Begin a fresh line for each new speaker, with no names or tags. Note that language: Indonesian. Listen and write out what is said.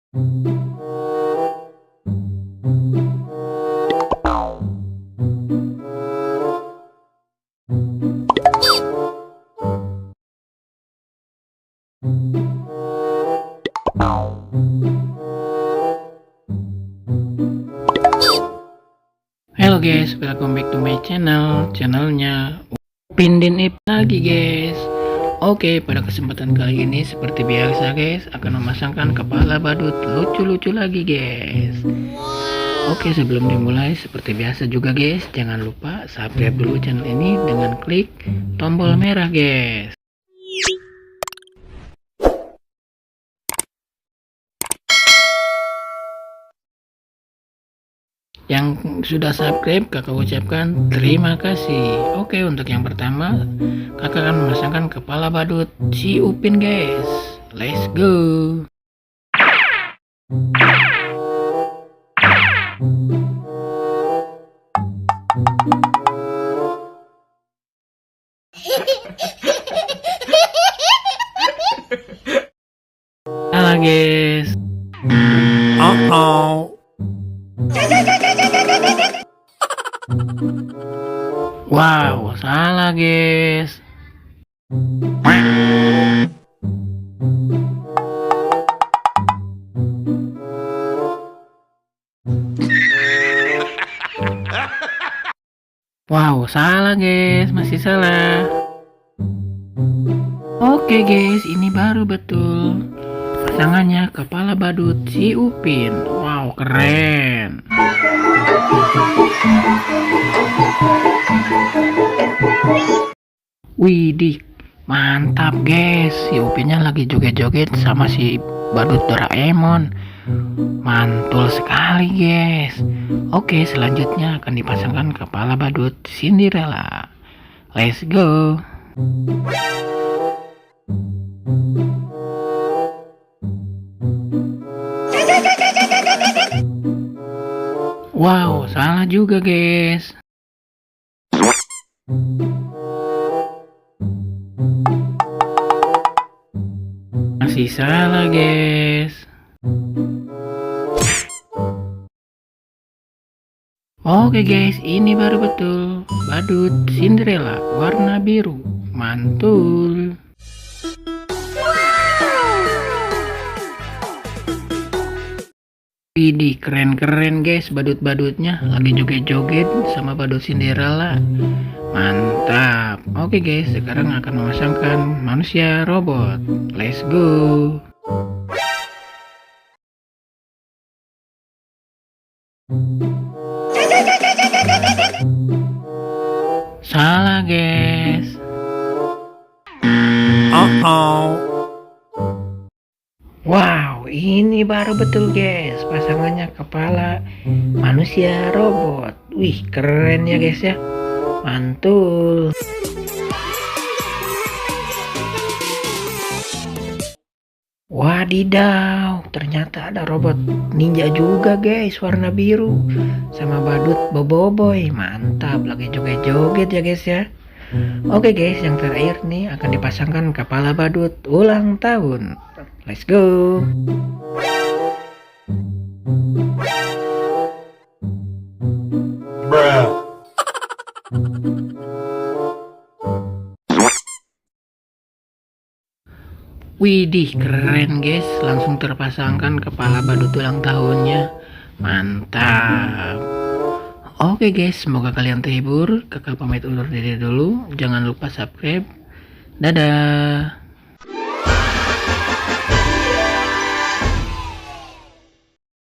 Halo guys, welcome back to my channelnya Upin Ip lagi guys. Oke, pada kesempatan kali ini seperti biasa guys, akan memasangkan kepala badut lucu-lucu lagi guys. Oke, sebelum dimulai seperti biasa juga guys, jangan lupa subscribe dulu channel ini dengan klik tombol merah guys. Yang sudah subscribe kakak ucapkan terima kasih. Oke, untuk yang pertama kakak akan memasangkan kepala badut si Upin guys. Let's go. Halo guys. Wow, salah guys. Wow, salah guys, masih salah. Oke guys, ini baru betul. Pasangannya kepala badut si Upin. Wow, keren. Widih, mantap guys. Si Upinnya lagi joget-joget sama si badut Doraemon. Mantul sekali guys. Oke, selanjutnya akan dipasangkan kepala badut Cinderella. Let's go. Wow, salah juga guys. Masih salah guys. Oke guys, ini baru betul. Badut Cinderella warna biru. Mantul. Widih, keren-keren guys badut-badutnya. Lagi joget-joget sama badut Cinderella. Mantap. Oke guys, sekarang akan memasangkan manusia robot. Let's go. Salah guys. Wow, ini baru betul guys. Pasangannya kepala manusia robot. Wih, keren ya guys ya. Mantul. Wadidaw, ternyata ada robot ninja juga guys, warna biru sama badut Boboiboy. Mantap, lagi joget-joget ya guys ya. Oke guys, yang terakhir nih akan dipasangkan kepala badut ulang tahun. Let's go. Widih, keren guys, langsung terpasangkan kepala badut ulang tahunnya. Mantap. Oke guys, semoga kalian terhibur. Kakak pamit undur diri dulu. Jangan lupa subscribe. Dadah.